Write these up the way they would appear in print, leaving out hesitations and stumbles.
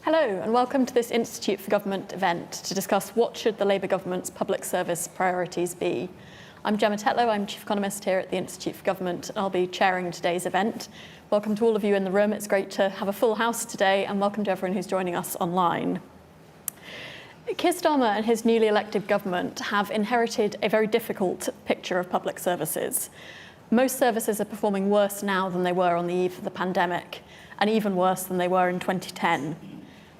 Hello and welcome to this Institute for Government event to discuss what should the Labour government's public service priorities be. I'm Gemma Tetlow, I'm Chief Economist here at the Institute for Government and I'll be chairing today's event. Welcome to all of you in the room, it's great to have a full house today and welcome to everyone who's joining us online. Keir Starmer and his newly elected government have inherited a very difficult picture of public services. Most services are performing worse now than they were on the eve of the pandemic and even worse than they were in 2010.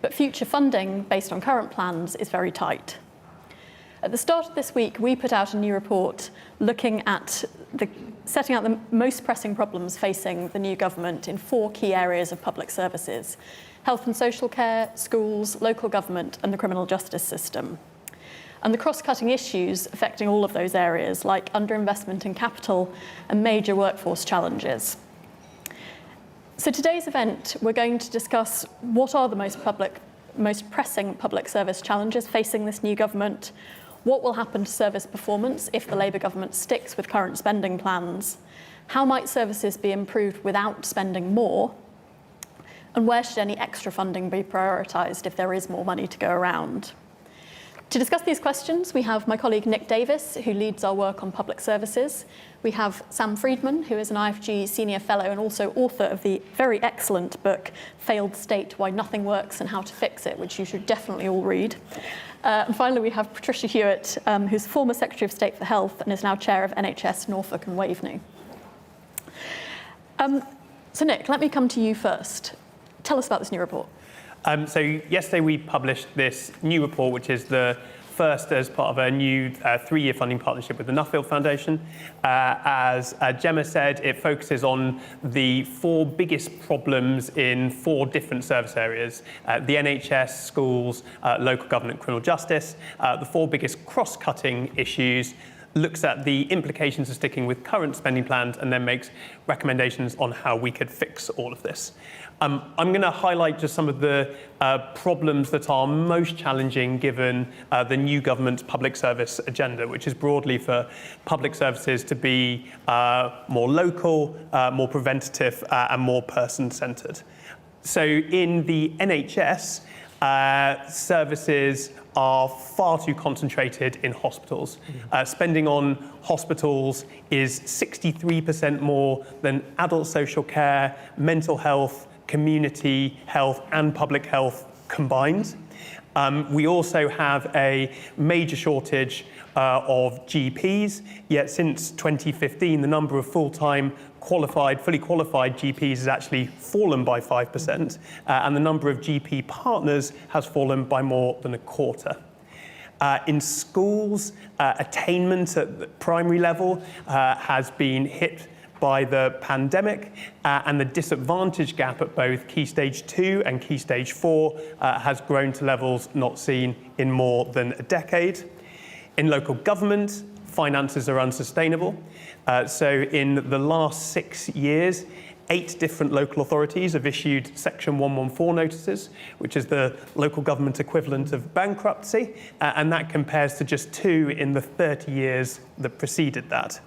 But future funding, based on current plans, is very tight. At the start of this week, we put out a new report looking at setting out the most pressing problems facing the new government in 4 key areas of public services: health and social care, schools, local government, and the criminal justice system. And the cross-cutting issues affecting all of those areas, like underinvestment in capital and major workforce challenges. So today's event, we're going to discuss what are the most pressing public service challenges facing this new government, what will happen to service performance if the Labour government sticks with current spending plans, how might services be improved without spending more, and where should any extra funding be prioritised if there is more money to go around. To discuss these questions, we have my colleague Nick Davies, who leads our work on public services. We have Sam Friedman, who is an IFG Senior Fellow and also author of the very excellent book, Failed State, Why Nothing Works and How to Fix It, which you should definitely all read. And finally, we have Patricia Hewitt, who's former Secretary of State for Health and is now Chair of NHS Norfolk and Waveney. So Nick, let me come to you first. Tell us about this new report. So yesterday we published this new report, which is the first as part of a new 3-year funding partnership with the Nuffield Foundation. As Gemma said, it focuses on the 4 biggest problems in 4 different service areas: the NHS, schools, local government, criminal justice. The 4 biggest cross-cutting issues, looks at the implications of sticking with current spending plans and then makes recommendations on how we could fix all of this. I'm going to highlight just some of the problems that are most challenging given the new government's public service agenda, which is broadly for public services to be more local, more preventative, and more person-centred. So in the NHS, services are far too concentrated in hospitals. Spending on hospitals is 63% more than adult social care, mental health, community health and public health combined. We also have a major shortage of GPs, yet since 2015 the number of full-time fully qualified GPs has actually fallen by 5%, and the number of GP partners has fallen by more than a quarter. In schools, attainment at the primary level has been hit by the pandemic, and the disadvantage gap at both Key Stage 2 and Key Stage 4 has grown to levels not seen in more than a decade. In local government, finances are unsustainable. So in the last 6 years, 8 different local authorities have issued Section 114 notices, which is the local government equivalent of bankruptcy, and that compares to just 2 in the 30 years that preceded that.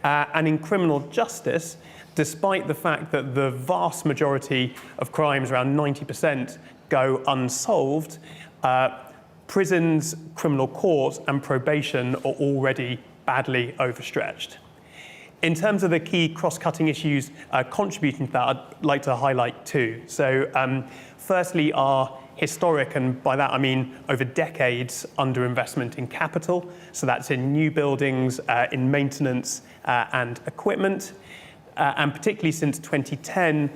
And in criminal justice, despite the fact that the vast majority of crimes, around 90%, go unsolved, prisons, criminal courts and probation are already badly overstretched. In terms of the key cross-cutting issues contributing to that, I'd like to highlight 2. So firstly, our historic, and by that I mean over decades, underinvestment in capital. So that's in new buildings, in maintenance and equipment. And particularly since 2010,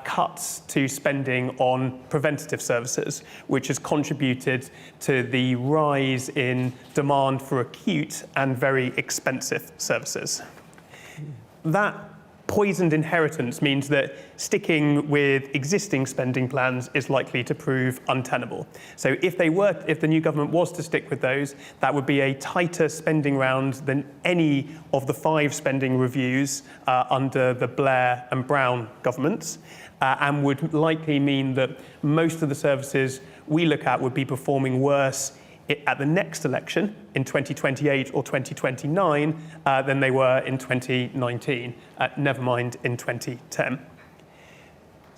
cuts to spending on preventative services, which has contributed to the rise in demand for acute and very expensive services. That poisoned inheritance means that sticking with existing spending plans is likely to prove untenable. So if the new government was to stick with those, that would be a tighter spending round than any of the 5 spending reviews under the Blair and Brown governments, and would likely mean that most of the services we look at would be performing worse at the next election in 2028 or 2029 than they were in 2019, never mind in 2010.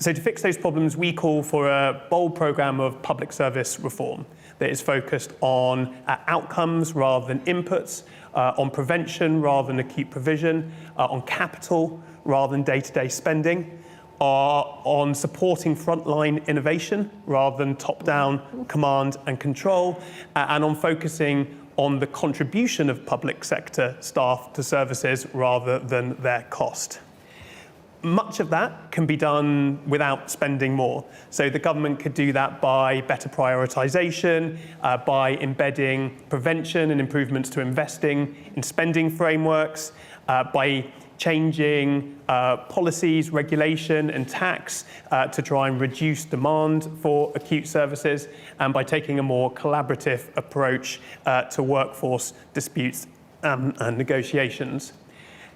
So to fix those problems, we call for a bold programme of public service reform that is focused on outcomes rather than inputs, on prevention rather than acute provision, on capital rather than day-to-day spending, on supporting frontline innovation rather than top-down command and control, and on focusing on the contribution of public sector staff to services rather than their cost. Much of that can be done without spending more. So the government could do that by better prioritisation, by embedding prevention and improvements to investing in spending frameworks, by changing policies, regulation and tax to try and reduce demand for acute services, and by taking a more collaborative approach to workforce disputes and negotiations.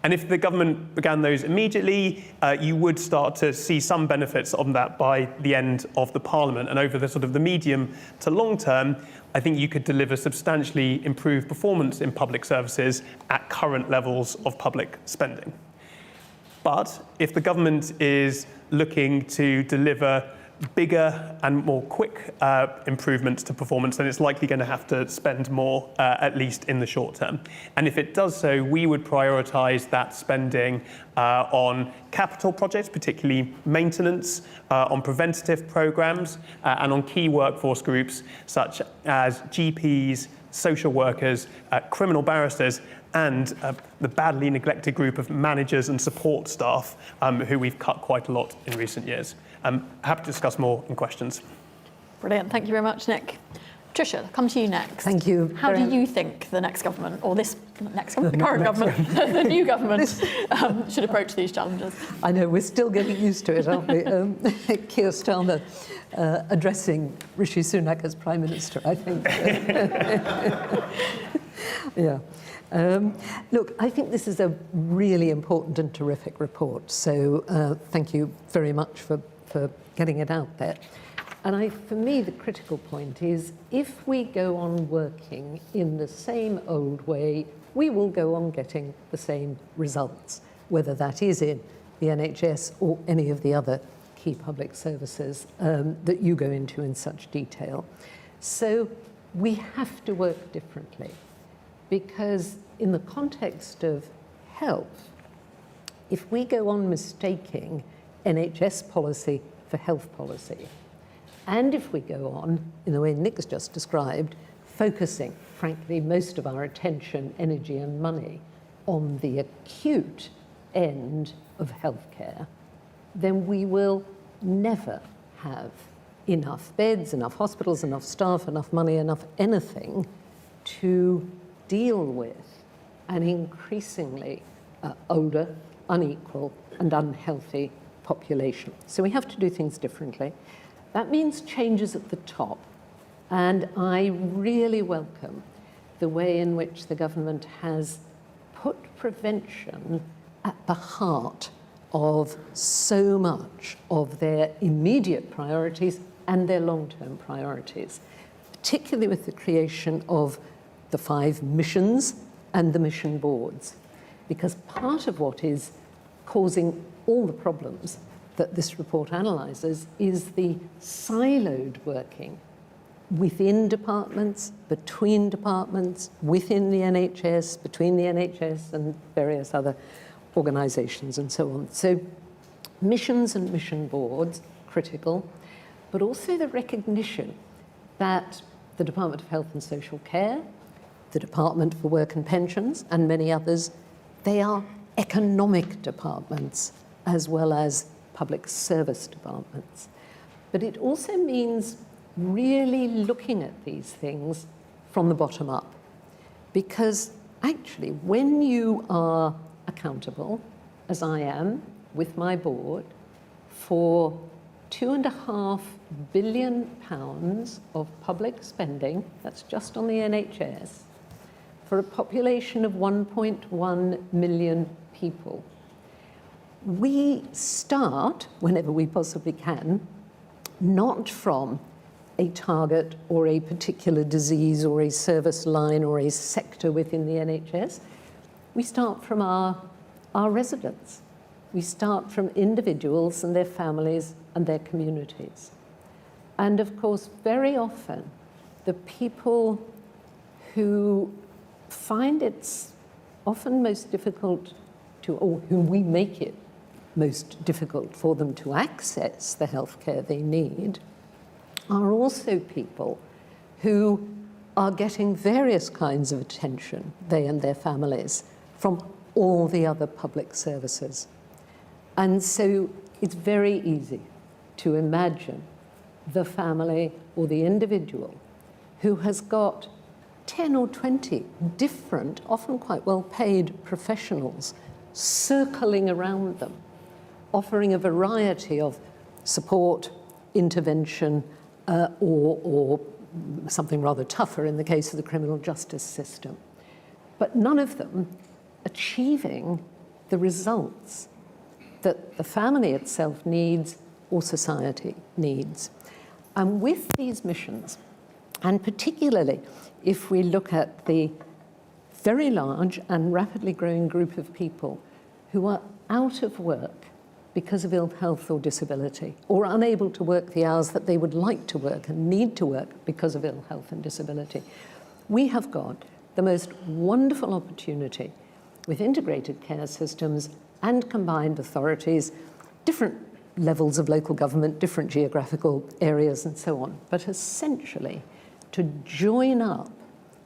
And if the government began those immediately, you would start to see some benefits of that by the end of the Parliament. And over the sort of the medium to long term, I think you could deliver substantially improved performance in public services at current levels of public spending. But if the government is looking to deliver bigger and more quick improvements to performance, then it's likely going to have to spend more, at least in the short term. And if it does so, we would prioritise that spending on capital projects, particularly maintenance, on preventative programmes, and on key workforce groups such as GPs, social workers, criminal barristers, and the badly neglected group of managers and support staff who we've cut quite a lot in recent years. I'm happy to discuss more in questions. Brilliant. Thank you very much, Nick. Tricia, come to you next. Thank you. How do you think the next government, or this next government, the current government, the new government, should approach these challenges? I know, we're still getting used to it, aren't we? Keir Starmer addressing Rishi Sunak as Prime Minister, I think. Yeah. Look, I think this is a really important and terrific report, so thank you very much for getting it out there. And for me, the critical point is, if we go on working in the same old way, we will go on getting the same results, whether that is in the NHS or any of the other key public services that you go into in such detail. So we have to work differently, because in the context of health, if we go on mistaking NHS policy for health policy, and if we go on, in the way Nick's just described, focusing, frankly, most of our attention, energy and money on the acute end of healthcare, then we will never have enough beds, enough hospitals, enough staff, enough money, enough anything to deal with an increasingly older, unequal and unhealthy population. So we have to do things differently. That means changes at the top, and I really welcome the way in which the government has put prevention at the heart of so much of their immediate priorities and their long-term priorities, particularly with the creation of the 5 missions and the mission boards, because part of what is causing all the problems that this report analyses is the siloed working within departments, between departments, within the NHS, between the NHS and various other organisations and so on. So missions and mission boards, critical, but also the recognition that the Department of Health and Social Care, the Department for Work and Pensions and many others, they are economic departments as well as public service departments. But it also means really looking at these things from the bottom up. Because actually, when you are accountable, as I am with my board, for £2.5 billion of public spending, that's just on the NHS, for a population of 1.1 million people, we start, whenever we possibly can, not from a target or a particular disease or a service line or a sector within the NHS. We start from our residents. We start from individuals and their families and their communities. And of course, very often, the people who find it's often most difficult to, or whom we make it most difficult for them to access the healthcare they need, are also people who are getting various kinds of attention, they and their families, from all the other public services. And so it's very easy to imagine the family or the individual who has got 10 or 20 different, often quite well-paid professionals circling around them, offering a variety of support, intervention, or something rather tougher in the case of the criminal justice system. But none of them achieving the results that the family itself needs or society needs. And with these missions, and particularly if we look at the very large and rapidly growing group of people who are out of work because of ill health or disability, or unable to work the hours that they would like to work and need to work because of ill health and disability, we have got the most wonderful opportunity with integrated care systems and combined authorities, different levels of local government, different geographical areas and so on, but essentially to join up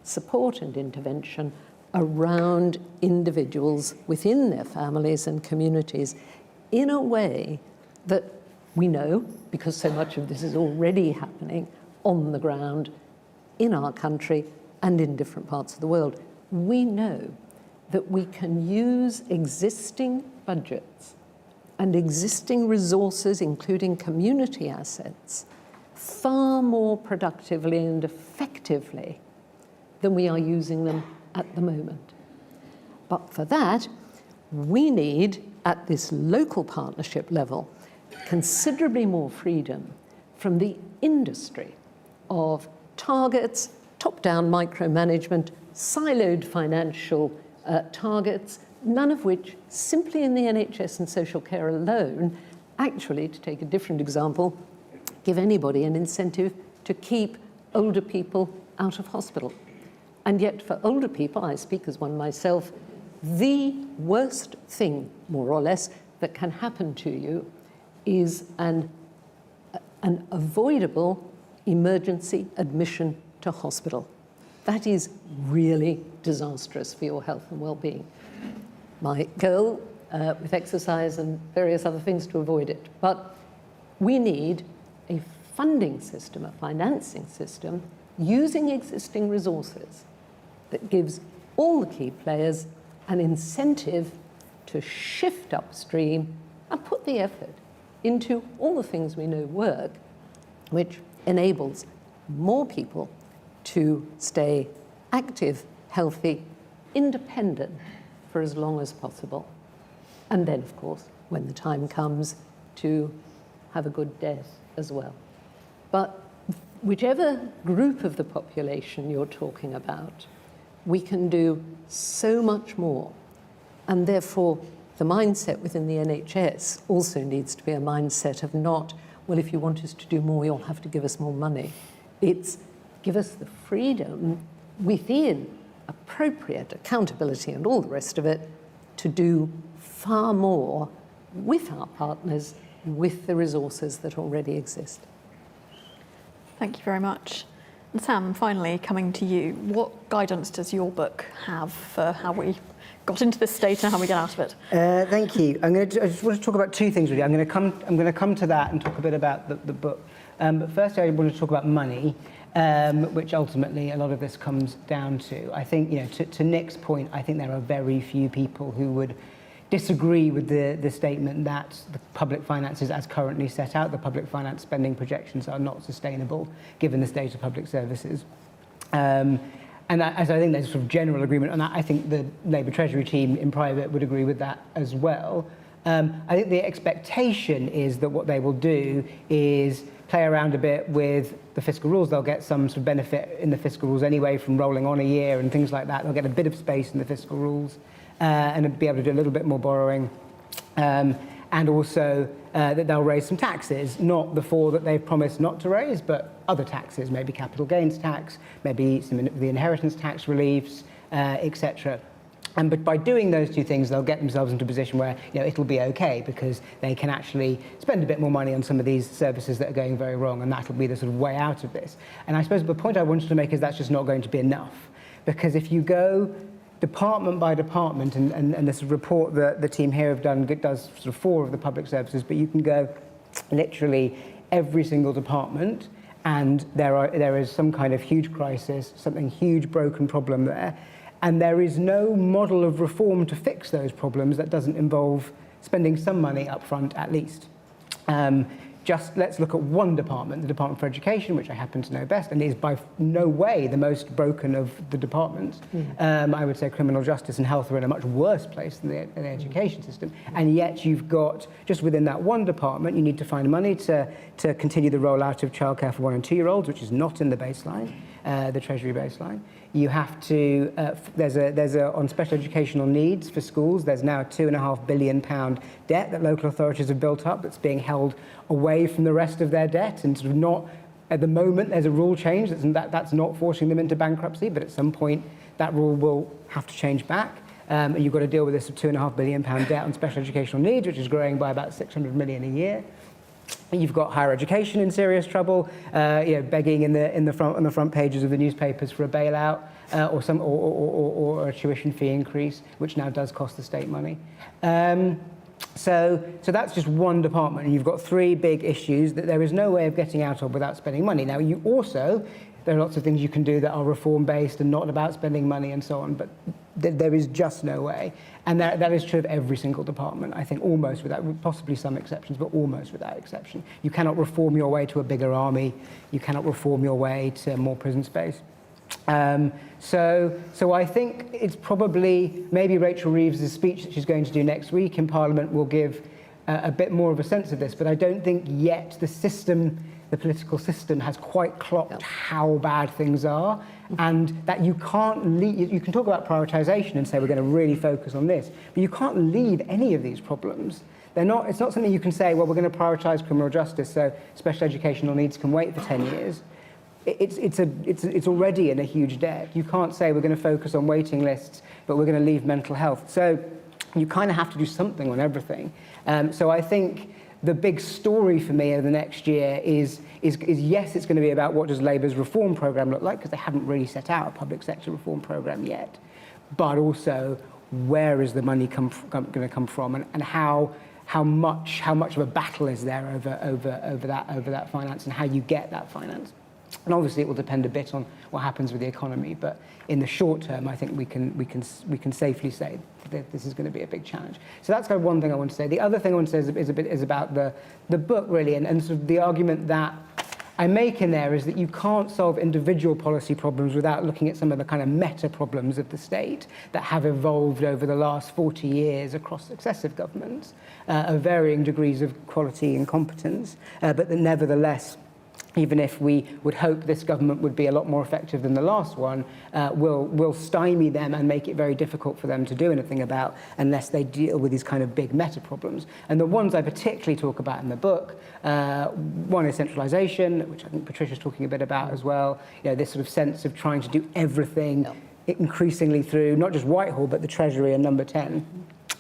support and intervention around individuals within their families and communities in a way that we know, because so much of this is already happening on the ground in our country and in different parts of the world, we know that we can use existing budgets and existing resources, including community assets, far more productively and effectively than we are using them at the moment. But for that, we need, at this local partnership level, considerably more freedom from the industry of targets, top-down micromanagement, siloed financial targets, none of which, simply in the NHS and social care alone, actually, to take a different example, give anybody an incentive to keep older people out of hospital. And yet for older people, I speak as one myself, the worst thing, more or less, that can happen to you is an avoidable emergency admission to hospital. That is really disastrous for your health and well-being. My goal with exercise and various other things to avoid it. But we need a funding system, a financing system, using existing resources that gives all the key players an incentive to shift upstream and put the effort into all the things we know work, which enables more people to stay active, healthy, independent for as long as possible. And then, of course, when the time comes, to have a good death as well. But whichever group of the population you're talking about, we can do so much more. And therefore, the mindset within the NHS also needs to be a mindset of not, well, if you want us to do more, you'll have to give us more money. It's give us the freedom within appropriate accountability and all the rest of it to do far more with our partners, with the resources that already exist. Thank you very much. And Sam, finally coming to you, what guidance does your book have for how we got into this state and how we get out of it? Thank you. I just want to talk about two things really. I'm going to come to that and talk a bit about the book. But first, I want to talk about money, which ultimately a lot of this comes down to. I think, to Nick's point, I think there are very few people who would disagree with the statement that the public finances as currently set out, the public finance spending projections are not sustainable given the state of public services. And as I think there's sort of general agreement on that, I think the Labour Treasury team in private would agree with that as well. I think the expectation is that what they will do is play around a bit with the fiscal rules. They'll get some sort of benefit in the fiscal rules anyway from rolling on a year and things like that. They'll get a bit of space in the fiscal rules and be able to do a little bit more borrowing. and also that they'll raise some taxes, not the 4 that they've promised not to raise, but other taxes, maybe capital gains tax, maybe some of the inheritance tax reliefs, etc. But by doing those 2 things, they'll get themselves into a position where it'll be okay, because they can actually spend a bit more money on some of these services that are going very wrong, and that'll be the sort of way out of this. And I suppose the point I wanted to make is that's just not going to be enough, because if you go department by department, and this report that the team here have done does sort of 4 of the public services, but you can go literally every single department, and there is some kind of huge crisis, something huge broken problem there, and there is no model of reform to fix those problems that doesn't involve spending some money up front at least. Just let's look at one department, the Department for Education, which I happen to know best, and is by no way the most broken of the departments. I would say criminal justice and health are in a much worse place than the education system. And yet you've got, just within that one department, you need to find money to continue the rollout of childcare for 1- and 2-year-olds, which is not in the baseline, the Treasury baseline. You have to, there's a on special educational needs for schools, there's now a £2.5 billion debt that local authorities have built up that's being held away from the rest of their debt, and sort of not, at the moment there's a rule change that's not forcing them into bankruptcy, but at some point that rule will have to change back. And you've got to deal with this £2.5 billion debt on special educational needs, which is growing by about 600 million a year. You've got higher education in serious trouble, begging on the front pages of the newspapers for a bailout, or a tuition fee increase, which now does cost the state money. So that's just one department, and you've got 3 big issues that there is no way of getting out of without spending money. Now, there are lots of things you can do that are reform-based and not about spending money and so on, but there is just no way. And that is true of every single department, I think, almost without, possibly some exceptions, but almost without exception. You cannot reform your way to a bigger army. You cannot reform your way to more prison space. So I think it's probably, maybe Rachel Reeves' speech that she's going to do next week in Parliament will give a bit more of a sense of this, but I don't think yet the political system has quite clocked how bad things are, and that you can't leave. You can talk about prioritisation and say we're going to really focus on this, but you can't leave any of these problems. It's not something you can say, well, we're going to prioritise criminal justice so special educational needs can wait for 10 years. It's already in a huge debt. You can't say we're going to focus on waiting lists, but we're going to leave mental health. So you kind of have to do something on everything. So I think the big story for me over the next year is yes, it's going to be about what does Labour's reform programme look like, because they haven't really set out a public sector reform programme yet, but also where is the money going to come from, and how much of a battle is there over that finance, and how you get that finance. And obviously it will depend a bit on what happens with the economy, but in the short term, I think we can safely say that this is going to be a big challenge. So that's kind of one thing I want to say. The other thing I want to say is about the book, really, and sort of the argument that I make in there is that you can't solve individual policy problems without looking at some of the kind of meta problems of the state that have evolved over the last 40 years across successive governments, of varying degrees of quality and competence, but that nevertheless, even if we would hope this government would be a lot more effective than the last one, will stymie them and make it very difficult for them to do anything about unless they deal with these kind of big meta problems. And the ones I particularly talk about in the book, one is centralisation, which I think Patricia's talking a bit about as well. This sort of sense of trying to do everything increasingly through not just Whitehall, but the Treasury and Number 10.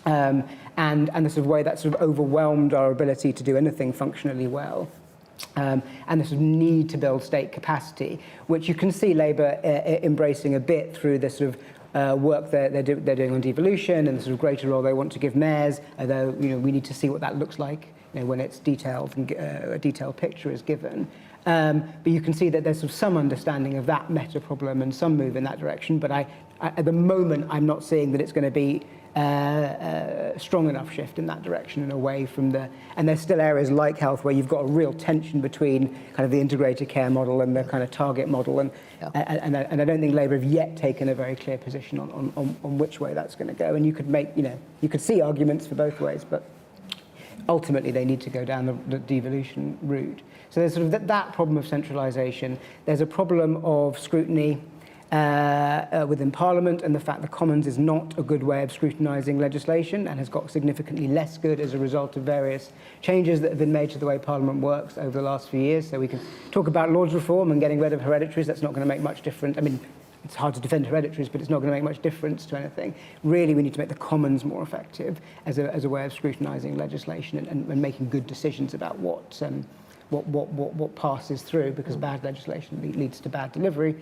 And the sort of way that sort of overwhelmed our ability to do anything functionally well. And this need to build state capacity, which you can see Labour embracing a bit through the sort of work they're doing on devolution and the sort of greater role they want to give mayors, although we need to see what that looks like when it's detailed and a detailed picture is given. But you can see that there's sort of some understanding of that meta problem and some move in that direction, but at the moment I'm not seeing that it's going to be strong enough shift in that direction and away from and there's still areas like health where you've got a real tension between kind of the integrated care model and the kind of target model, and I don't think Labour have yet taken a very clear position on which way that's going to go. And you could make, you could see arguments for both ways, but ultimately they need to go down the devolution route. So there's sort of that problem of centralisation. There's a problem of scrutiny. within Parliament, and the fact the Commons is not a good way of scrutinising legislation and has got significantly less good as a result of various changes that have been made to the way Parliament works over the last few years. So we can talk about Lords reform and getting rid of hereditaries. That's not going to make much difference. I mean, it's hard to defend hereditaries, but it's not going to make much difference to anything. Really, we need to make the Commons more effective as a way of scrutinising legislation and making good decisions about what passes through, because bad legislation leads to bad delivery.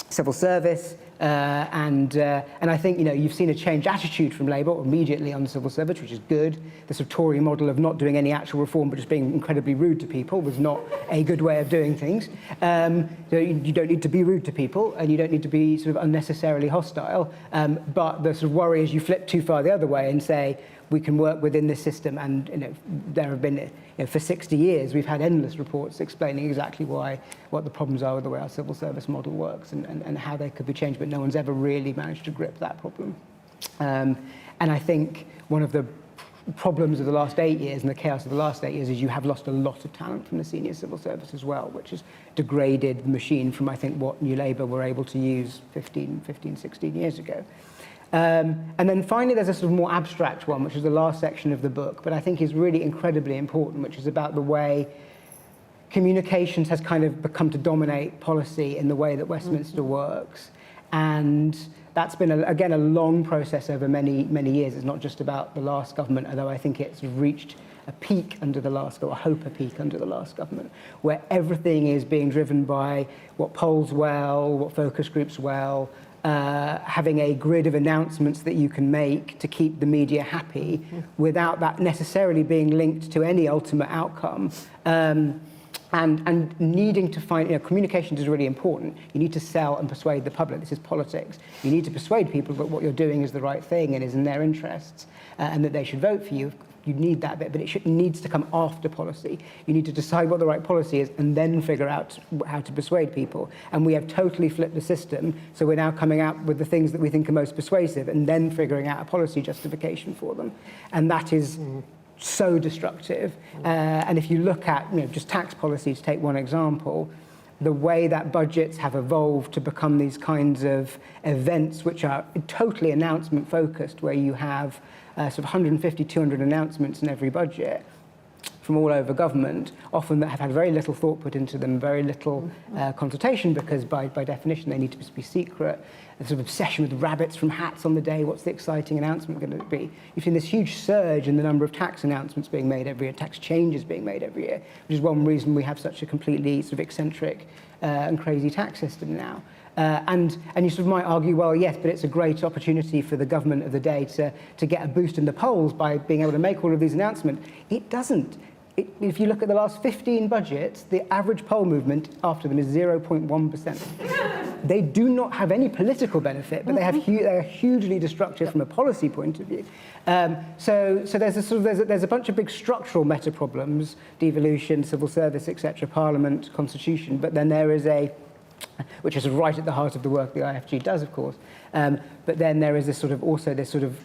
Civil service, and I think you've seen a changed attitude from Labour immediately on civil service, which is good. The sort of Tory model of not doing any actual reform but just being incredibly rude to people was not a good way of doing things. So you don't need to be rude to people, and you don't need to be sort of unnecessarily hostile. But the sort of worry is you flip too far the other way and say we can work within this system, and there have been for 60 years we've had endless reports explaining exactly what the problems are with the way our civil service model works and how they could be changed, but no one's ever really managed to grip that problem. And I think one of the problems of the last 8 years and the chaos of the last 8 years is you have lost a lot of talent from the senior civil service as well, which has degraded the machine from, I think, what New Labour were able to use 16 years ago. And then finally, there's a sort of more abstract one, which is the last section of the book, but I think is really incredibly important, which is about the way communications has kind of become to dominate policy in the way that Westminster works. And that's been, again, a long process over many, many years. It's not just about the last government, although I think it's reached a peak under the last, or I hope a peak under the last government, where everything is being driven by what polls well, what focus groups well, having a grid of announcements that you can make to keep the media happy without that necessarily being linked to any ultimate outcome. And needing to find, communications is really important. You need to sell and persuade the public. This is politics. You need to persuade people that what you're doing is the right thing and is in their interests, and that they should vote for you. You need that bit, but it needs to come after policy. You need to decide what the right policy is and then figure out how to persuade people. And we have totally flipped the system, so we're now coming out with the things that we think are most persuasive and then figuring out a policy justification for them. And that is so destructive. And if you look at just tax policy, to take one example, the way that budgets have evolved to become these kinds of events which are totally announcement focused, where you have sort of 150, 200 announcements in every budget from all over government, often that have had very little thought put into them, very little consultation, because by definition they need to be secret. A sort of obsession with rabbits from hats on the day. What's the exciting announcement going to be? You've seen this huge surge in the number of tax announcements being made every year, tax changes being made every year, which is one reason we have such a completely sort of eccentric and crazy tax system now. And you sort of might argue, well, yes, but it's a great opportunity for the government of the day to get a boost in the polls by being able to make all of these announcements. It doesn't. If you look at the last 15 budgets, the average poll movement after them is 0.1%. They do not have any political benefit, but they are hugely destructive from a policy point of view. So there's a bunch of big structural meta problems: devolution, civil service, etc., Parliament, constitution. But then there is which is right at the heart of the work the IFG does, of course. But then there is this sort of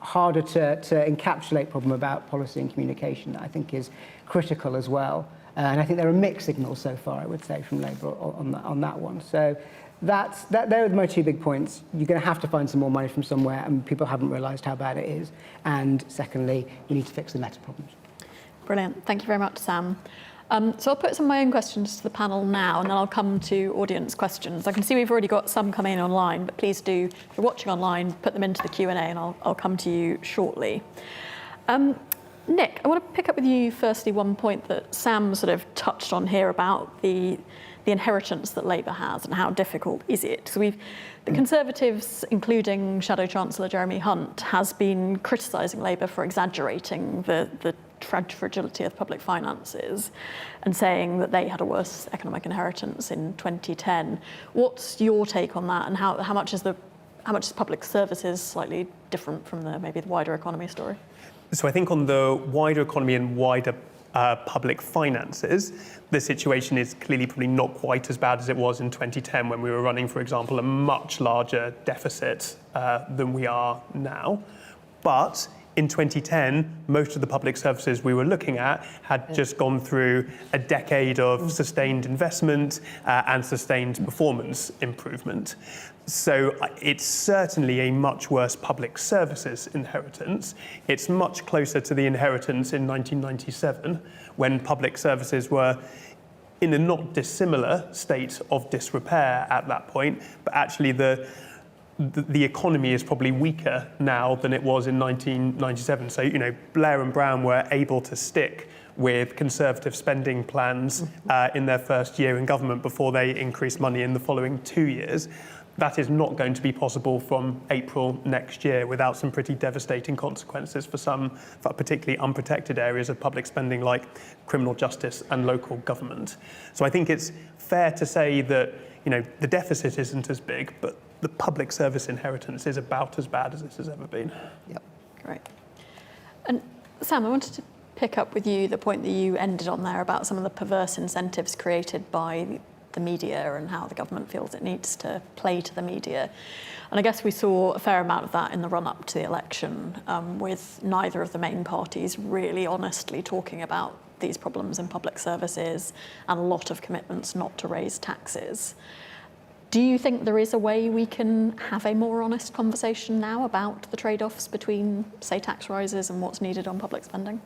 harder to encapsulate problem about policy and communication that I think is critical as well. And I think there are mixed signals so far, I would say, from Labour on that one. So there are my two big points. You're going to have to find some more money from somewhere, and people haven't realised how bad it is. And secondly, we need to fix the meta problems. Brilliant. Thank you very much, Sam. So I'll put some of my own questions to the panel now, and then I'll come to audience questions. I can see we've already got some coming in online, but please do, if you're watching online, put them into the Q&A, and I'll come to you shortly. Nick, I want to pick up with you firstly one point that Sam sort of touched on here about the inheritance that Labour has and how difficult is it. So the Conservatives, including Shadow Chancellor Jeremy Hunt, has been criticising Labour for exaggerating the fragility of public finances and saying that they had a worse economic inheritance in 2010. What's your take on that, and how much is public services slightly different from maybe the wider economy story? So I think on the wider economy and wider public finances, the situation is clearly probably not quite as bad as it was in 2010, when we were running, for example, a much larger deficit than we are now. But in 2010, most of the public services we were looking at had just gone through a decade of sustained investment and sustained performance improvement. So it's certainly a much worse public services inheritance. It's much closer to the inheritance in 1997, when public services were in a not dissimilar state of disrepair at that point, but actually the economy is probably weaker now than it was in 1997. So, Blair and Brown were able to stick with Conservative spending plans in their first year in government before they increased money in the following 2 years. That is not going to be possible from April next year without some pretty devastating consequences for some particularly unprotected areas of public spending like criminal justice and local government. So I think it's fair to say that, the deficit isn't as big, but the public service inheritance is about as bad as this has ever been. Yep. Great. And Sam, I wanted to pick up with you the point that you ended on there about some of the perverse incentives created by the media and how the government feels it needs to play to the media. And I guess we saw a fair amount of that in the run-up to the election, with neither of the main parties really honestly talking about these problems in public services and a lot of commitments not to raise taxes. Do you think there is a way we can have a more honest conversation now about the trade-offs between, say, tax rises and what's needed on public spending?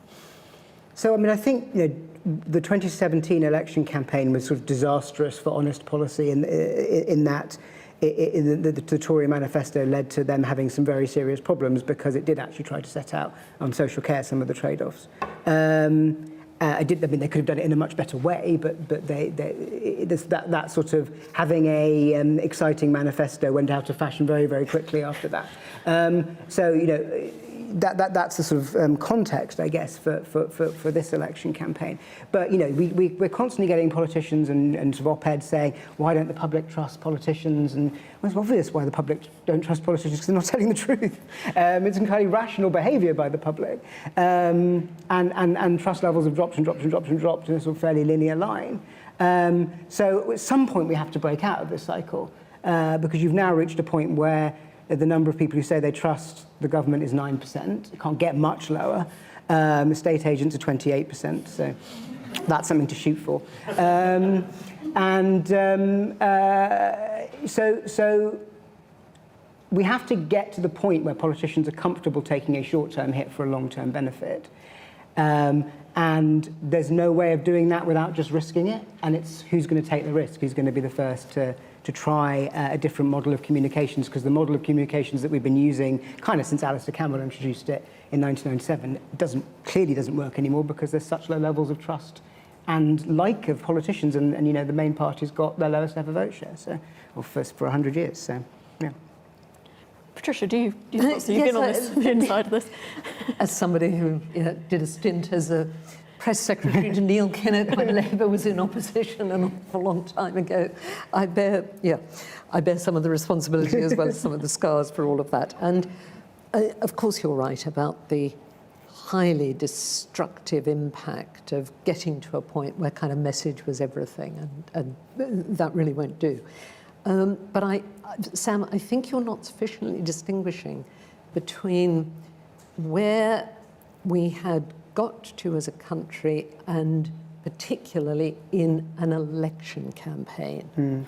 So, I think the 2017 election campaign was sort of disastrous for honest policy in that the Tory manifesto led to them having some very serious problems because it did actually try to set out on social care some of the trade-offs. They could have done it in a much better way, but that sort of having a exciting manifesto went out of fashion very, very quickly after that. That's the sort of context, I guess, for this election campaign. But we're constantly getting politicians and sort of op-eds saying, why don't the public trust politicians? And well, it's obvious why the public don't trust politicians, because they're not telling the truth. It's entirely rational behaviour by the public, and trust levels have dropped in a sort of fairly linear line. So at some point we have to break out of this cycle, because you've now reached a point where the number of people who say they trust the government is 9%. It can't get much lower. Estate agents are 28%, so that's something to shoot for. So we have to get to the point where politicians are comfortable taking a short-term hit for a long-term benefit. And there's no way of doing that without just risking it. And it's who's going to take the risk, who's going to be the first to try a different model of communications, because the model of communications that we've been using kind of since Alistair Campbell introduced it in 1997 clearly doesn't work anymore, because there's such low levels of trust and like of politicians, and the main party's got their lowest ever vote share, so, or for 100 years, so yeah. Patricia, do you you've been on the inside of this? As somebody who did a stint as a press secretary to Neil Kinnock when Labour was in opposition an awful long time ago, I bear some of the responsibility as well as some of the scars for all of that. And of course you're right about the highly destructive impact of getting to a point where kind of message was everything, and that really won't do. But Sam, I think you're not sufficiently distinguishing between where we had got to as a country and particularly in an election campaign.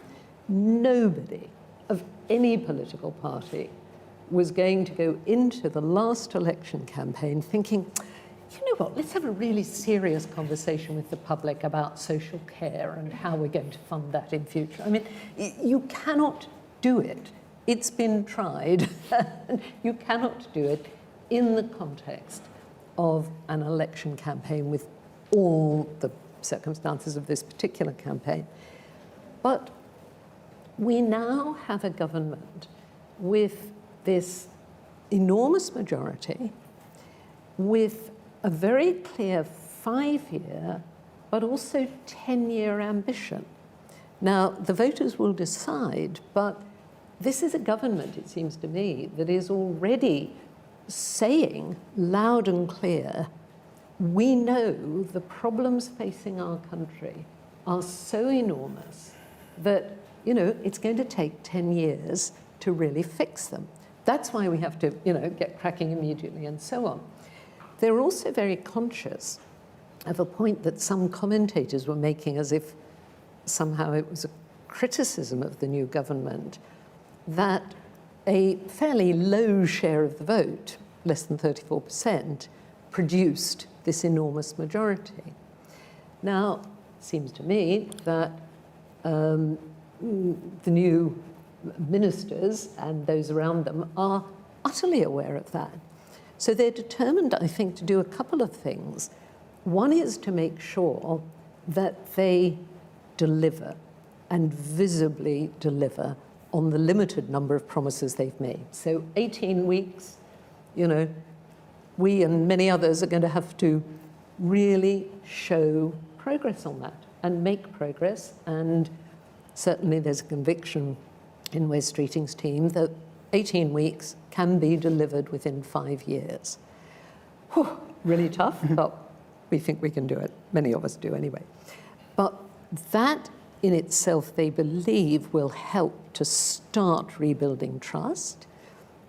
Nobody of any political party was going to go into the last election campaign thinking, you know what, let's have a really serious conversation with the public about social care and how we're going to fund that in future. I mean, you cannot do it. It's been tried. You cannot do it in the context of an election campaign with all the circumstances of this particular campaign. But we now have a government with this enormous majority, with a very clear 5-year, but also 10-year ambition. Now, the voters will decide, but this is a government, it seems to me, that is already saying loud and clear, we know the problems facing our country are so enormous that, it's going to take 10 years to really fix them. That's why we have to, get cracking immediately and so on. they're also very conscious of a point that some commentators were making, as if somehow it was a criticism of the new government, that a fairly low share of the vote, less than 34%, produced this enormous majority. Now, it seems to me that the new ministers and those around them are utterly aware of that. So they're determined, I think, to do a couple of things. One is to make sure that they deliver and visibly deliver on the limited number of promises they've made. So 18 weeks, you know, we and many others are going to have to really show progress on that and make progress. And certainly there's a conviction in Wes Streeting's team that 18 weeks can be delivered within 5 years. Whew, really tough, but we think we can do it. Many of us do anyway. But that in itself, they believe, will help to start rebuilding trust.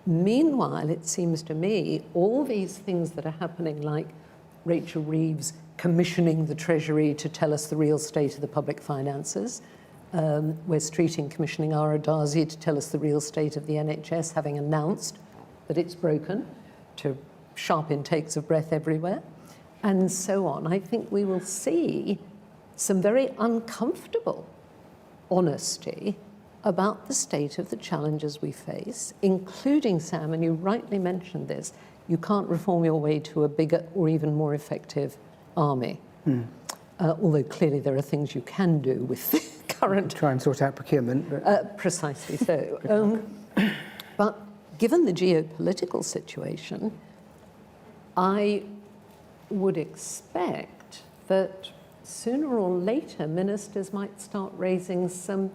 Meanwhile, it seems to me, all these things that are happening, like Rachel Reeves commissioning the Treasury to tell us the real state of the public finances, Wes Streeting commissioning Ara Darzi to tell us the real state of the NHS, having announced that it's broken, to sharp intakes of breath everywhere, and so on. I think we will see some very uncomfortable honesty about the state of the challenges we face, including, Sam, and you rightly mentioned this, you can't reform your way to a bigger or even more effective army. Although clearly there are things you can do with the current... Try and sort out procurement. But... precisely so. But given the geopolitical situation, I would expect that sooner or later ministers might start raising some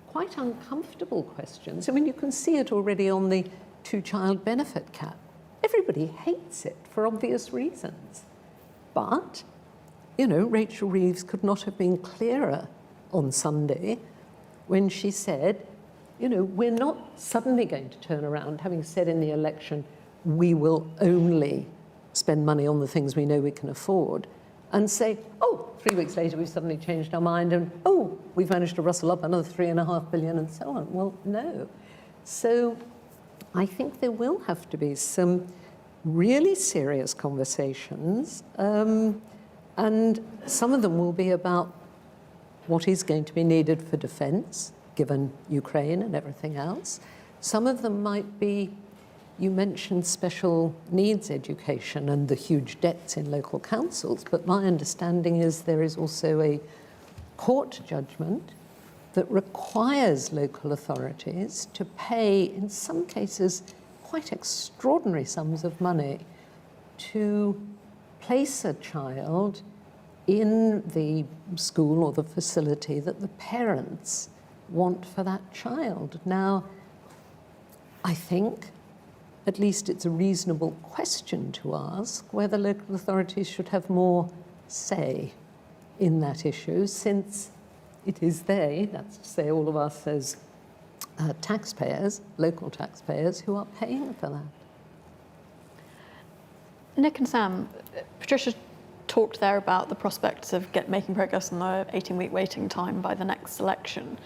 quite uncomfortable questions. I mean, you can see it already on the two-child benefit cap. Everybody hates it for obvious reasons. But, you know, Rachel Reeves could not have been clearer on Sunday when she said, you know, we're not suddenly going to turn around, having said in the election, we will only spend money on the things we know we can afford, and say, oh, 3 weeks later we've suddenly changed our mind, and oh, we've managed to rustle up another $3.5 billion and so on. Well, no. So I think there will have to be some really serious conversations, and some of them will be about what is going to be needed for defense, given Ukraine and everything else. Some of them might be, you mentioned special needs education and the huge debts in local councils, but my understanding is there is also a court judgment that requires local authorities to pay, in some cases, quite extraordinary sums of money to place a child in the school or the facility that the parents want for that child. Now, I think at least it's a reasonable question to ask whether local authorities should have more say in that issue, since it is they, that's to say all of us as taxpayers, local taxpayers, who are paying for that. Nick and Sam, Patricia talked there about the prospects of making progress on the 18-week waiting time by the next election.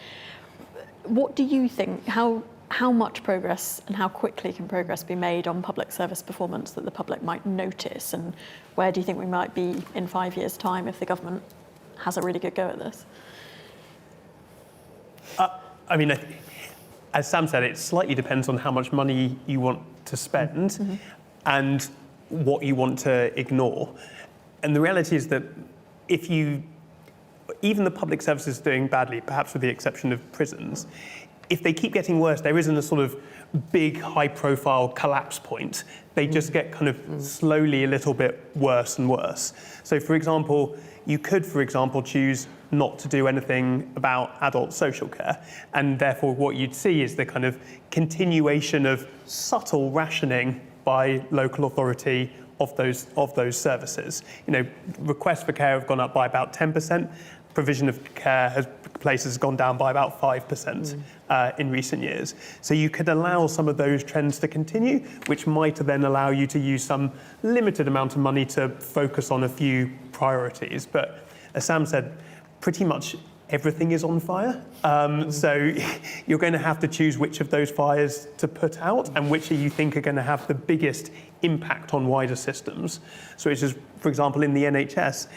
What do you think, how much progress and how quickly can progress be made on public service performance that the public might notice, and where do you think we might be in 5 years' time if the government has a really good go at this? I mean, as Sam said, it slightly depends on how much money you want to spend and what you want to ignore. And the reality is that even the public services are doing badly, perhaps with the exception of prisons, if they keep getting worse, there isn't a sort of big, high-profile collapse point. They just get kind of slowly a little bit worse and worse. So, for example, you could, choose not to do anything about adult social care, and therefore what you'd see is the kind of continuation of subtle rationing by local authority of those services. You know, requests for care have gone up by about 10%. provision of places has gone down by about 5% in recent years. So you could allow some of those trends to continue, which might then allow you to use some limited amount of money to focus on a few priorities. But as Sam said, pretty much everything is on fire. So you're going to have to choose which of those fires to put out and which you think are going to have the biggest impact on wider systems. So it's just, for example, in the NHS,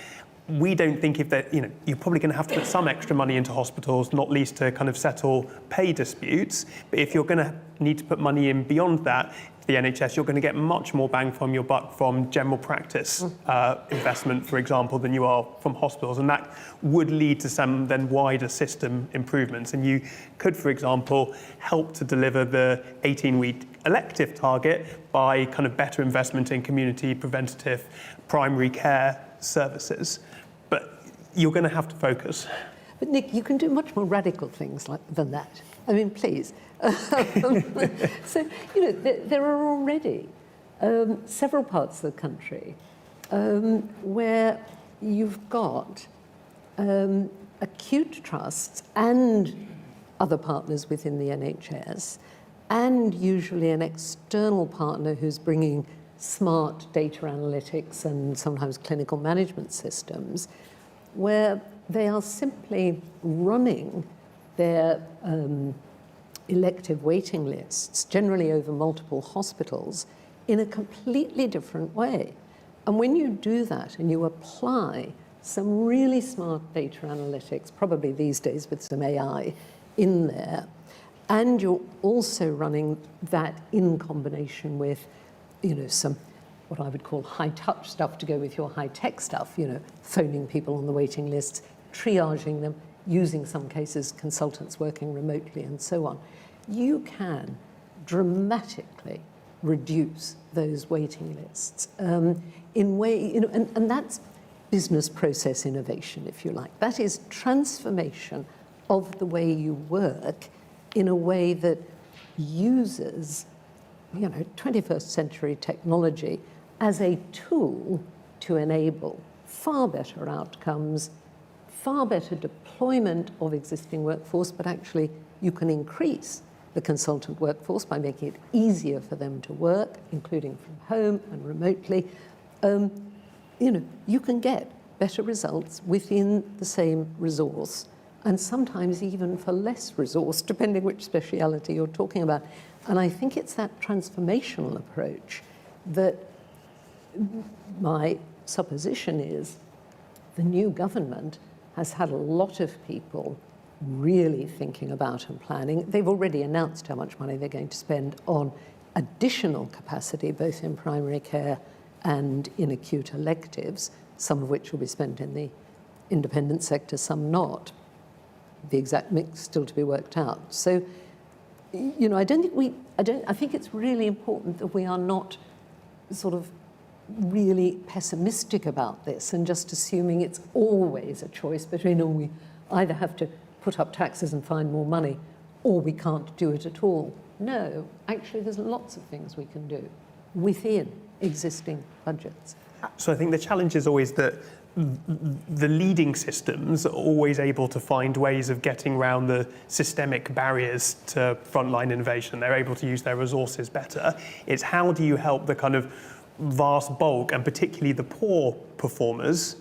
we don't think if that, you're probably going to have to put some extra money into hospitals, not least to kind of settle pay disputes. But if you're going to need to put money in beyond that, the NHS, you're going to get much more bang from your buck from general practice investment, for example, than you are from hospitals. And that would lead to some then wider system improvements. And you could, for example, help to deliver the 18-week elective target by kind of better investment in community preventative primary care services. But you're going to have to focus. But Nick, you can do much more radical things than that. I mean, please. So, there are already several parts of the country where you've got acute trusts and other partners within the NHS, and usually an external partner who's bringing smart data analytics and sometimes clinical management systems, where they are simply running their elective waiting lists, generally over multiple hospitals, in a completely different way. And when you do that and you apply some really smart data analytics, probably these days with some AI in there, and you're also running that in combination with some what I would call high-touch stuff to go with your high-tech stuff, phoning people on the waiting lists, triaging them, using some cases consultants working remotely and so on, you can dramatically reduce those waiting lists in way, and that's business process innovation, if you like. That is transformation of the way you work in a way that uses 21st century technology as a tool to enable far better outcomes, far better deployment of existing workforce, but actually you can increase the consultant workforce by making it easier for them to work, including from home and remotely. You can get better results within the same resource, and sometimes even for less resource, depending which speciality you're talking about. And I think it's that transformational approach that my supposition is the new government has had a lot of people really thinking about and planning. They've already announced how much money they're going to spend on additional capacity, both in primary care and in acute electives, some of which will be spent in the independent sector, some not. The exact mix still to be worked out. So, I think it's really important that we are not sort of really pessimistic about this and just assuming it's always a choice between, we either have to put up taxes and find more money, or we can't do it at all. No, actually there's lots of things we can do within existing budgets. So I think the challenge is always that the leading systems are always able to find ways of getting around the systemic barriers to frontline innovation. They're able to use their resources better. It's how do you help the kind of vast bulk, and particularly the poor performers,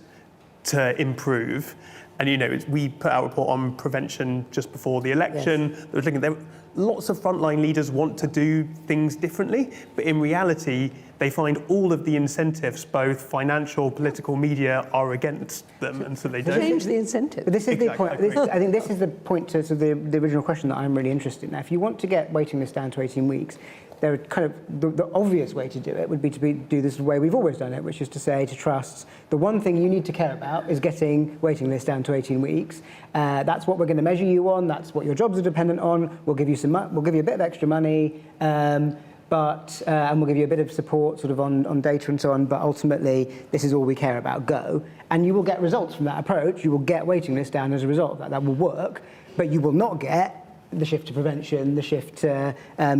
to improve. And we put out a report on prevention just before the election. Yes. That was looking at lots of frontline leaders want to do things differently, but in reality, they find all of the incentives, both financial, political, media, are against them, and so they don't. Change the incentive. But this is Exactly. the point. I think this is the point to the original question that I'm really interested in. Now, if you want to get waiting lists down to 18 weeks, there are kind of the obvious way to do it would be to do this the way we've always done it, which is to say to trusts, the one thing you need to care about is getting waiting lists down to 18 weeks. That's what we're going to measure you on. That's what your jobs are dependent on. We'll give you we'll give you a bit of extra money, and we'll give you a bit of support sort of on data and so on. But ultimately, this is all we care about. Go, and you will get results from that approach. You will get waiting lists down as a result of that. That will work, but you will not get the shift to prevention, the shift to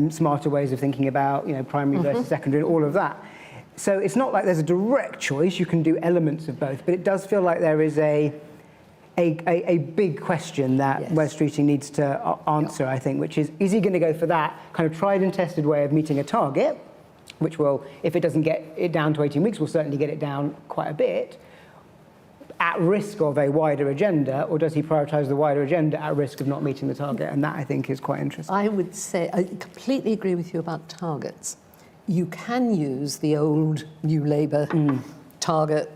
smarter ways of thinking about, primary versus secondary, and all of that. So it's not like there's a direct choice. You can do elements of both, but it does feel like there is a big question that Yes. Wes Streeting needs to answer, I think, which is he going to go for that kind of tried and tested way of meeting a target, which will, if it doesn't get it down to 18 weeks, will certainly get it down quite a bit, at risk of a wider agenda, or does he prioritise the wider agenda at risk of not meeting the target? And that, I think, is quite interesting. I would say, I completely agree with you about targets. You can use the old New Labour target,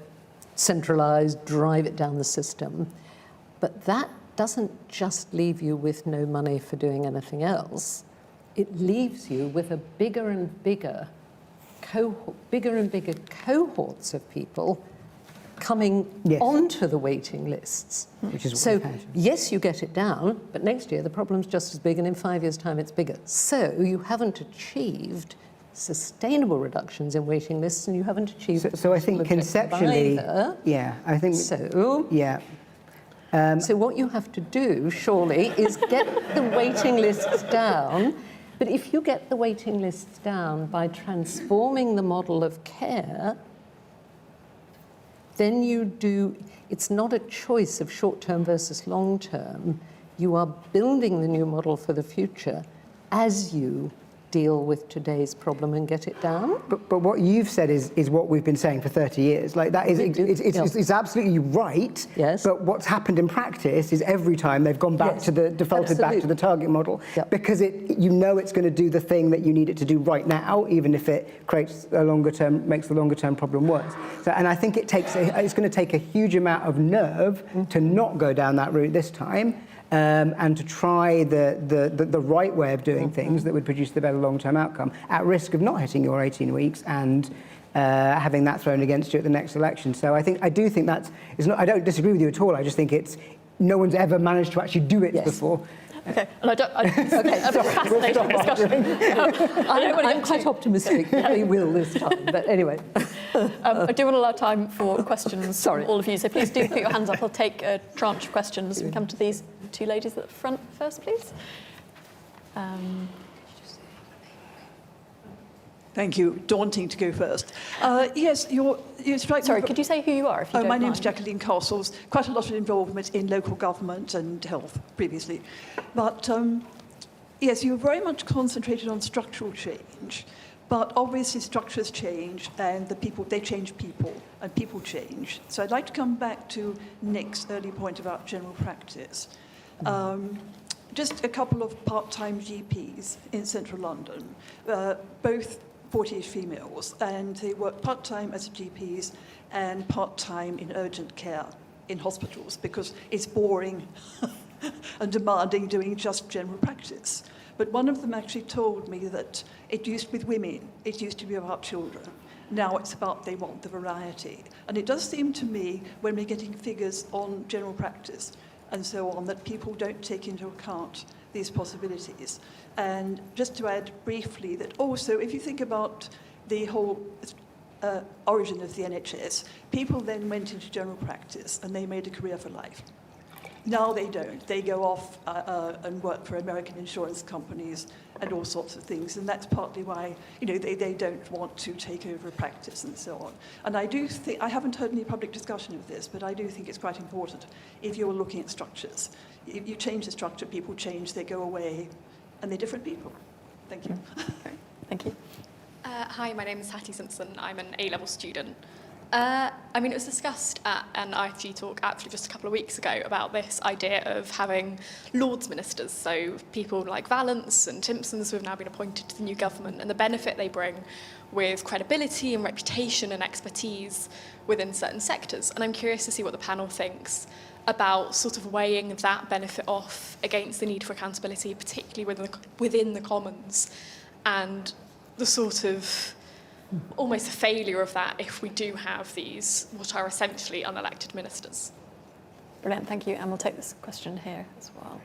centralised, drive it down the system. But that doesn't just leave you with no money for doing anything else. It leaves you with a bigger and bigger cohorts of people coming Yes. onto the waiting lists. Which is what So, we've had. yes, you get it down, but next year the problem's just as big, and in 5 years' time it's bigger. So you haven't achieved sustainable reductions in waiting lists, and you haven't achieved... So I think conceptually, either. yeah, I think, So, yeah. so what you have to do, surely, is get the waiting lists down. But if you get the waiting lists down by transforming the model of care, then you do, it's not a choice of short-term versus long-term. You are building the new model for the future as you deal with today's problem and get it down. But what you've said is what we've been saying for 30 years. Like that is, Yeah. it's absolutely right. Yes. But what's happened in practice is every time they've gone back Yes. to the, defaulted back to Absolutely. the target model. Yep. Because you know it's going to do the thing that you need it to do right now, even if it creates a longer term, makes the longer term problem worse. So, and I think it's going to take a huge amount of nerve to not go down that route this time. And to try the right way of doing things that would produce the better long-term outcome, at risk of not hitting your 18 weeks and having that thrown against you at the next election. So I do think that's, I don't disagree with you at all. I just think no one's ever managed to actually do it Yes. before. Okay, and a fascinating discussion. I'm quite optimistic that they will this time, but anyway. I do want to allow time for questions Sorry. from all of you, so please do put your hands up. I'll take a tranche of questions. We come to these two ladies at the front first, please. Thank you. Daunting to go first. Yes, you strike me. Sorry, could you say who you are, if you don't my name's mind? Jacqueline Castles. Quite a lot of involvement in local government and health previously. But yes, you're very much concentrated on structural change. But obviously structures change and they change people and people change. So I'd like to come back to Nick's early point about general practice. Just a couple of part-time GPs in central London, both 40-ish females, and they work part-time as GPs and part-time in urgent care in hospitals because it's boring and demanding doing just general practice. But one of them actually told me that it used with women, it used to be about children. Now it's about they want the variety. And it does seem to me, when we're getting figures on general practice and so on, that people don't take into account these possibilities. And just to add briefly that also, if you think about the whole origin of the NHS, people then went into general practice and they made a career for life. Now they don't. They go off and work for American insurance companies and all sorts of things. And that's partly why, they don't want to take over a practice and so on. And I do think, I haven't heard any public discussion of this, but I do think it's quite important if you're looking at structures. If you change the structure, people change, they go away, and they're different people. Thank you. Thank you. Hi, my name is Hattie Simpson. I'm an A-level student. It was discussed at an IFG talk actually just a couple of weeks ago about this idea of having Lords ministers, so people like Vallance and Timpsons who have now been appointed to the new government, and the benefit they bring with credibility and reputation and expertise within certain sectors. And I'm curious to see what the panel thinks about sort of weighing that benefit off against the need for accountability, particularly within the Commons, and the sort of almost a failure of that if we do have these, what are essentially unelected ministers. Brilliant, thank you. And we'll take this question here as well.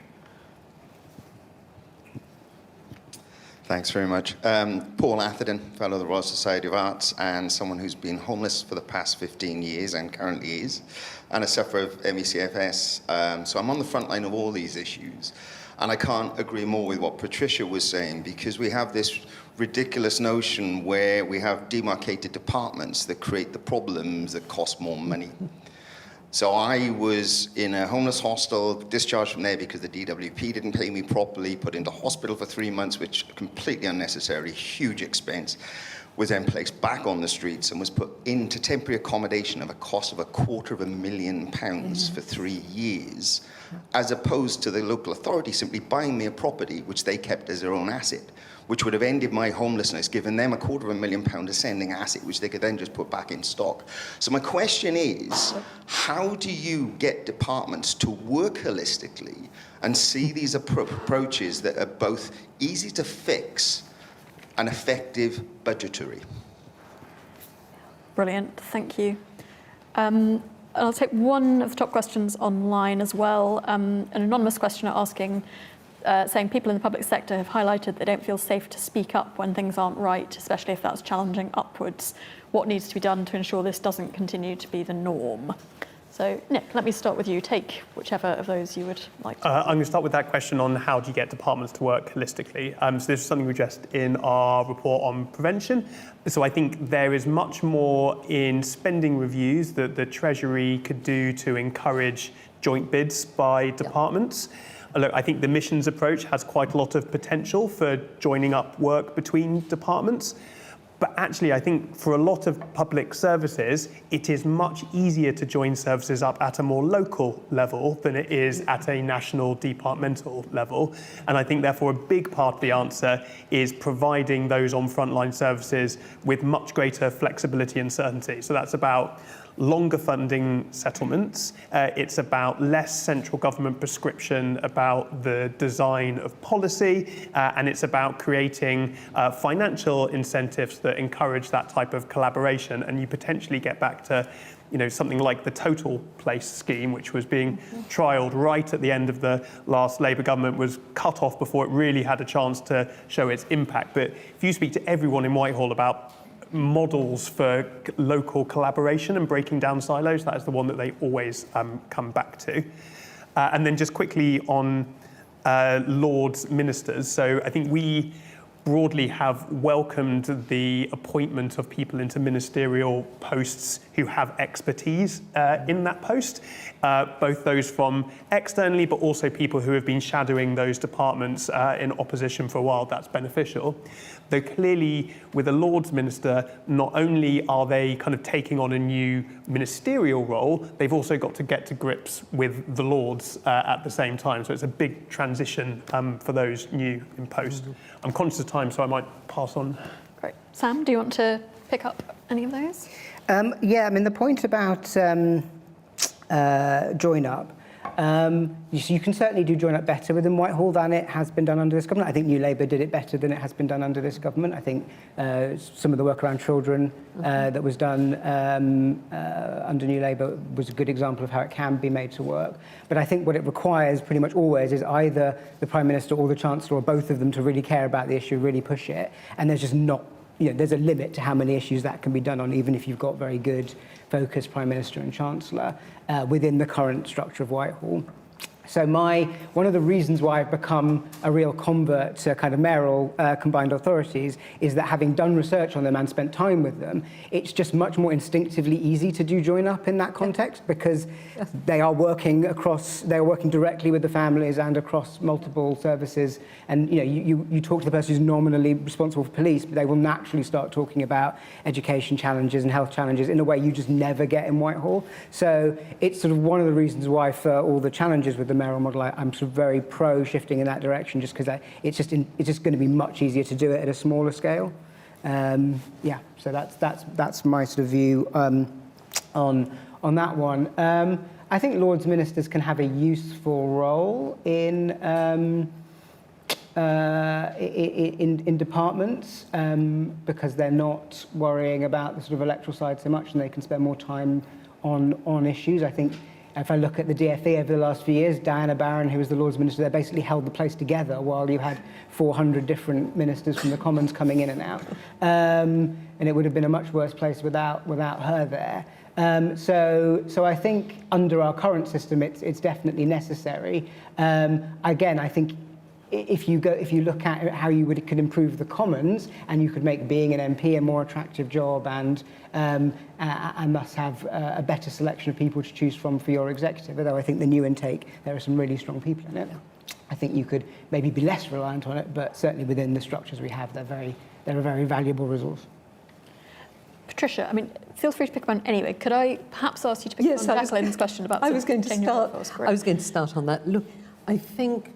Thanks very much. Paul Atherton, Fellow of the Royal Society of Arts, and someone who's been homeless for the past 15 years and currently is, and a sufferer of MECFS. So I'm on the front line of all these issues. And I can't agree more with what Patricia was saying, because we have this ridiculous notion where we have demarcated departments that create the problems that cost more money. So I was in a homeless hostel, discharged from there because the DWP didn't pay me properly, put into hospital for 3 months, which completely unnecessary, huge expense. Was then placed back on the streets and was put into temporary accommodation of a cost of £250,000 for 3 years, as opposed to the local authority simply buying me a property which they kept as their own asset, which would have ended my homelessness, given them £250,000 ascending asset, which they could then just put back in stock. So my question is, how do you get departments to work holistically and see these approaches that are both easy to fix and effective budgetary? Brilliant, thank you. I'll take one of the top questions online as well. An anonymous questioner asking, saying people in the public sector have highlighted they don't feel safe to speak up when things aren't right, especially if that's challenging upwards. What needs to be done to ensure this doesn't continue to be the norm? So, Nick, let me start with you. Take whichever of those you would like to. I'm going to start with that question on how do you get departments to work holistically. So this is something we addressed in our report on prevention. So I think there is much more in spending reviews that the Treasury could do to encourage joint bids by departments. Look, I think the missions approach has quite a lot of potential for joining up work between departments. But actually, I think for a lot of public services, it is much easier to join services up at a more local level than it is at a national departmental level. And I think, therefore, a big part of the answer is providing those on frontline services with much greater flexibility and certainty. So that's about longer funding settlements. It's about less central government prescription about the design of policy, and it's about creating financial incentives that encourage that type of collaboration. And you potentially get back to, something like the total place scheme, which was being trialled right at the end of the last Labour government, was cut off before it really had a chance to show its impact. But if you speak to everyone in Whitehall about models for local collaboration and breaking down silos, that is the one that they always come back to. And then just quickly on Lords ministers. So I think we broadly have welcomed the appointment of people into ministerial posts who have expertise in that post, both those from externally, but also people who have been shadowing those departments in opposition for a while. That's beneficial. Though clearly, with a Lords Minister, not only are they kind of taking on a new ministerial role, they've also got to get to grips with the Lords at the same time. So it's a big transition for those new in post. I'm conscious of time, so I might pass on. Great. Sam, do you want to pick up any of those? Yeah, I mean, the point about join up, you can certainly do join up better within Whitehall than it has been done under this government. I think New Labour did it better than it has been done under this government. I think some of the work around children that was done under New Labour was a good example of how it can be made to work. But I think what it requires pretty much always is either the Prime Minister or the Chancellor or both of them to really care about the issue, really push it. And there's just not, there's a limit to how many issues that can be done on, even if you've got very good focused Prime Minister and Chancellor within the current structure of Whitehall. So one of the reasons why I've become a real convert to kind of mayoral combined authorities is that having done research on them and spent time with them, it's just much more instinctively easy to do join up in that context because they are working directly with the families and across multiple services. And you talk to the person who's nominally responsible for police, but they will naturally start talking about education challenges and health challenges in a way you just never get in Whitehall. So it's sort of one of the reasons why, for all the challenges with the mayoral model, I'm sort of very pro shifting in that direction, just because it's just going to be much easier to do it at a smaller scale. Yeah, so that's my sort of view on that one. I think Lords ministers can have a useful role in departments because they're not worrying about the sort of electoral side so much, and they can spend more time on issues. I think if I look at the DfE over the last few years, Diana Barron, who was the Lords Minister, they basically held the place together while you had 400 different ministers from the Commons coming in and out. And it would have been a much worse place without her there. So I think under our current system, it's definitely necessary. Again, I think if you look at how you could improve the Commons, and you could make being an MP a more attractive job, and thus have a better selection of people to choose from for your executive. Although I think the new intake, there are some really strong people in it. I think you could maybe be less reliant on it, but certainly within the structures we have, they're a very valuable resource. Patricia, I mean, feel free to pick up on anyway. Could I perhaps ask you to pick up on Jacqueline's question about I was going to start on that. Look, I think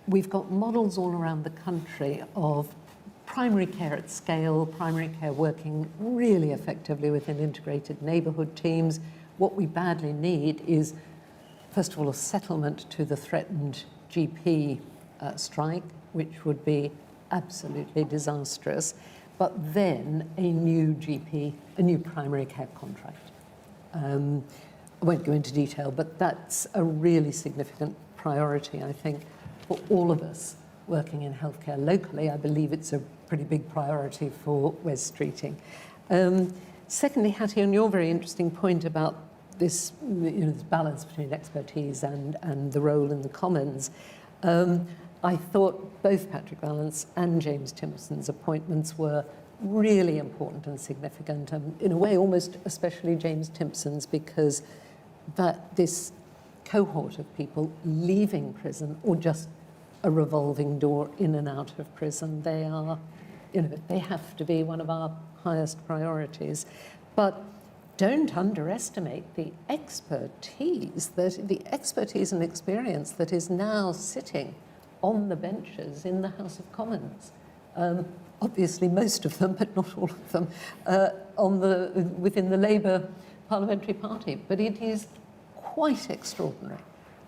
we've got models all around the country of primary care at scale, primary care working really effectively within integrated neighbourhood teams. What we badly need is, first of all, a settlement to the threatened GP strike, which would be absolutely disastrous, but then a new primary care contract. I won't go into detail, but that's a really significant priority, I think, for all of us working in healthcare locally. I believe it's a pretty big priority for Wes Streeting. Secondly, Hattie, on your very interesting point about this, this balance between expertise and the role in the Commons, I thought both Patrick Vallance and James Timson's appointments were really important and significant, and in a way almost especially James Timson's, because that this cohort of people leaving prison, or just a revolving door in and out of prison, they are, they have to be one of our highest priorities. But don't underestimate the expertise and experience that is now sitting on the benches in the House of Commons. Obviously most of them, but not all of them, within the Labour Parliamentary Party. But it is quite extraordinary.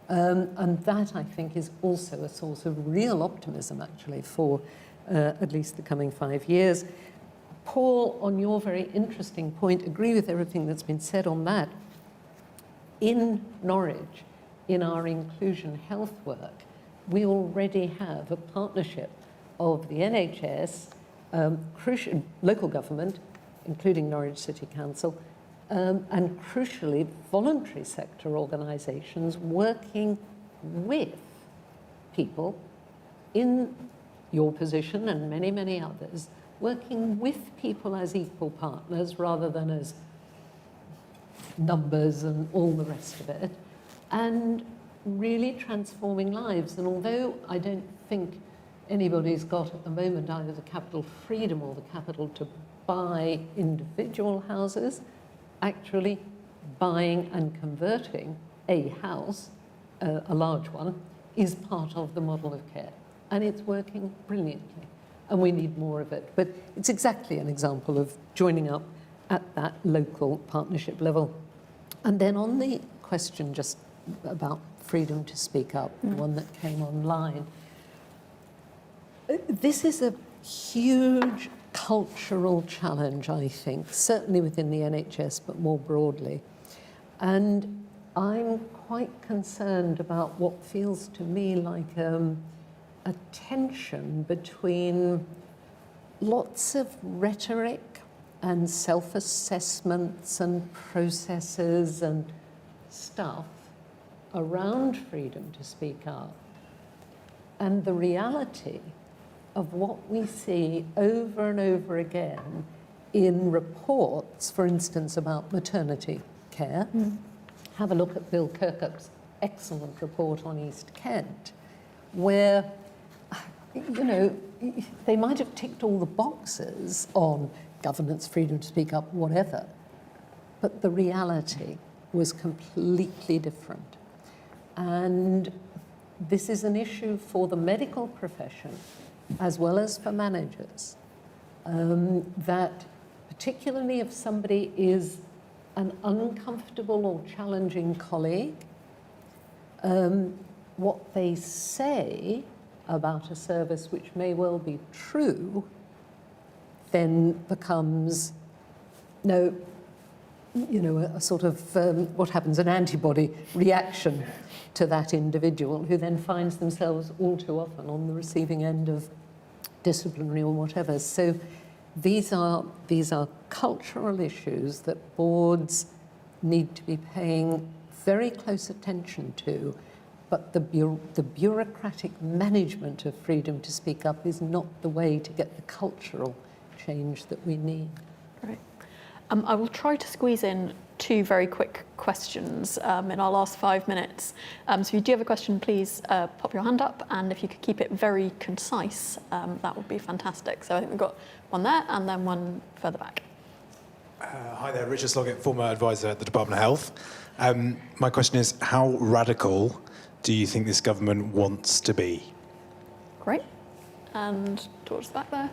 And that, I think, is also a source of real optimism, actually, for at least the coming 5 years. Paul, on your very interesting point, agree with everything that's been said on that. In Norwich, in our inclusion health work, we already have a partnership of the NHS, local government, including Norwich City Council, and crucially, voluntary sector organisations working with people in your position and many, many others, working with people as equal partners rather than as numbers and all the rest of it, and really transforming lives. And although I don't think anybody's got at the moment either the capital freedom or the capital to buy individual houses, actually buying and converting a house, a large one, is part of the model of care. And it's working brilliantly. And we need more of it. But it's exactly an example of joining up at that local partnership level. And then on the question just about freedom to speak up, the one that came online, this is a huge cultural challenge, I think, certainly within the NHS, but more broadly. And I'm quite concerned about what feels to me like a tension between lots of rhetoric and self-assessments and processes and stuff around freedom to speak up, and the reality of what we see over and over again in reports, for instance, about maternity care. Have a look at Bill Kirkup's excellent report on East Kent, where, they might have ticked all the boxes on governance, freedom to speak up, whatever, but the reality was completely different. And this is an issue for the medical profession as well as for managers, that particularly if somebody is an uncomfortable or challenging colleague, what they say about a service which may well be true then becomes a sort of what happens, an antibody reaction to that individual, who then finds themselves all too often on the receiving end of disciplinary or whatever. So these are cultural issues that boards need to be paying very close attention to, but the bureaucratic management of freedom to speak up is not the way to get the cultural change that we need. Right. I will try to squeeze in 2 very quick questions in our last 5 minutes. So if you do have a question, please pop your hand up, and if you could keep it very concise, that would be fantastic. So I think we've got one there and then one further back. Hi there, Richard Sloggett, former advisor at the Department of Health. My question is, how radical do you think this government wants to be? Great. And towards the back there.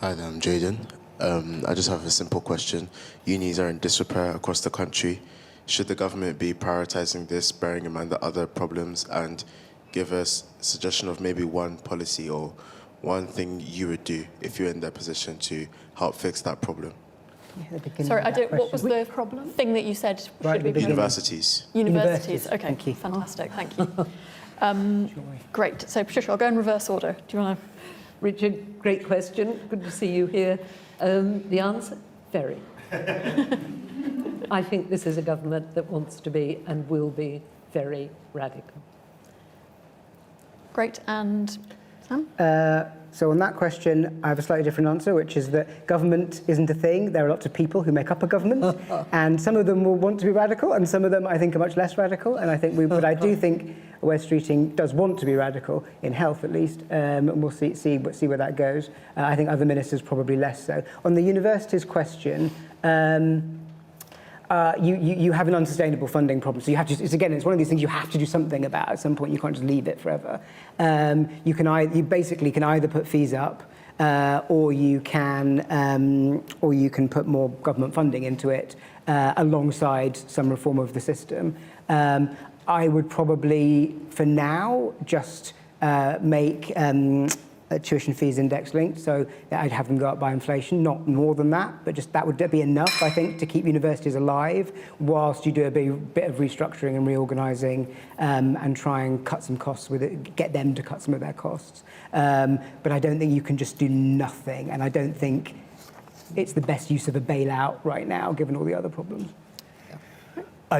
Hi there, I'm Jaden. I just have a simple question. Unis are in disrepair across the country. Should the government be prioritising this, bearing in mind the other problems, and give us a suggestion of maybe one policy or one thing you would do if you're in their position to help fix that problem? Sorry, what was the problem thing that you said? Right, should be Universities. Universities. Okay, Thank you. fantastic. Thank you. Great. So, Patricia, I'll go in reverse order. Do you want to? Richard, great question. Good to see you here. The answer? Very. I think this is a government that wants to be and will be very radical. Great. And Sam? So on that question, I have a slightly different answer, which is that government isn't a thing. There are lots of people who make up a government, and some of them will want to be radical, and some of them I think are much less radical. And I think but I do think West Streeting does want to be radical in health, at least, and we'll see where that goes. I think other ministers probably less so. On the universities question. You have an unsustainable funding problem. So you have to, it's one of these things you have to do something about at some point. You can't just leave it forever. You basically can either put fees up, or you can put more government funding into it alongside some reform of the system. I would probably, for now, just make tuition fees index linked, so that I'd have them go up by inflation, not more than that, but just that would be enough, I think, to keep universities alive whilst you do a bit of restructuring and reorganising and try and cut some costs with it, get them to cut some of their costs. But I don't think you can just do nothing, and I don't think it's the best use of a bailout right now, given all the other problems.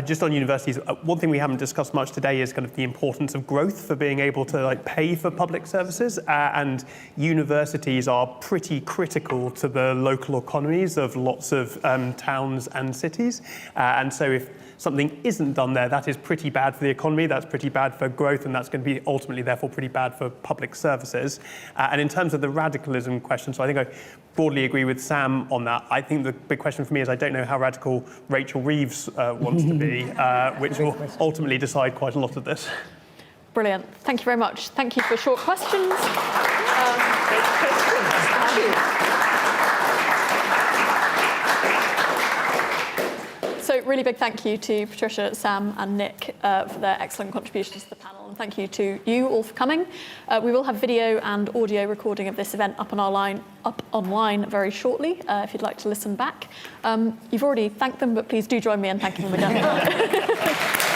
Just on universities, one thing we haven't discussed much today is kind of the importance of growth for being able to pay for public services, and universities are pretty critical to the local economies of lots of towns and cities, and so if something isn't done there, that is pretty bad for the economy, that's pretty bad for growth, and that's going to be ultimately therefore pretty bad for public services. And in terms of the radicalism question, so I think I broadly agree with Sam on that. I think the big question for me is I don't know how radical Rachel Reeves wants to be, which will ultimately decide quite a lot of this. Brilliant. Thank you very much. Thank you for short questions. So really big thank you to Patricia, Sam and Nick for their excellent contributions to the panel, and thank you to you all for coming. We will have video and audio recording of this event up online very shortly if you'd like to listen back. You've already thanked them, but please do join me in thanking them again.